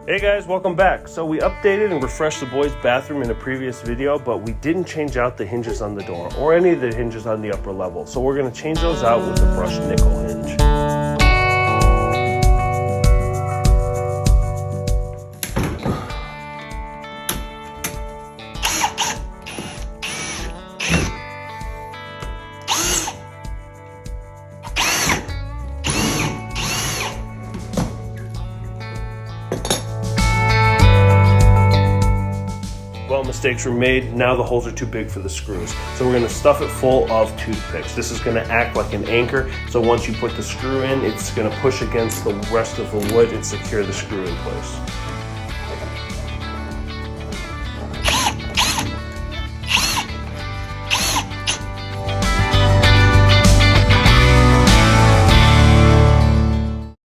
Hey guys, welcome back. So we updated and refreshed the boys' bathroom in a previous video, but we didn't change out the hinges on the door or any of the hinges on the upper level. So we're going to change those out with the brushed nickel hinge. Well, mistakes were made. Now the holes are too big for the screws. So we're going to stuff it full of toothpicks. This is going to act like an anchor. So once you put the screw in, it's going to push against the rest of the wood and secure the screw in place.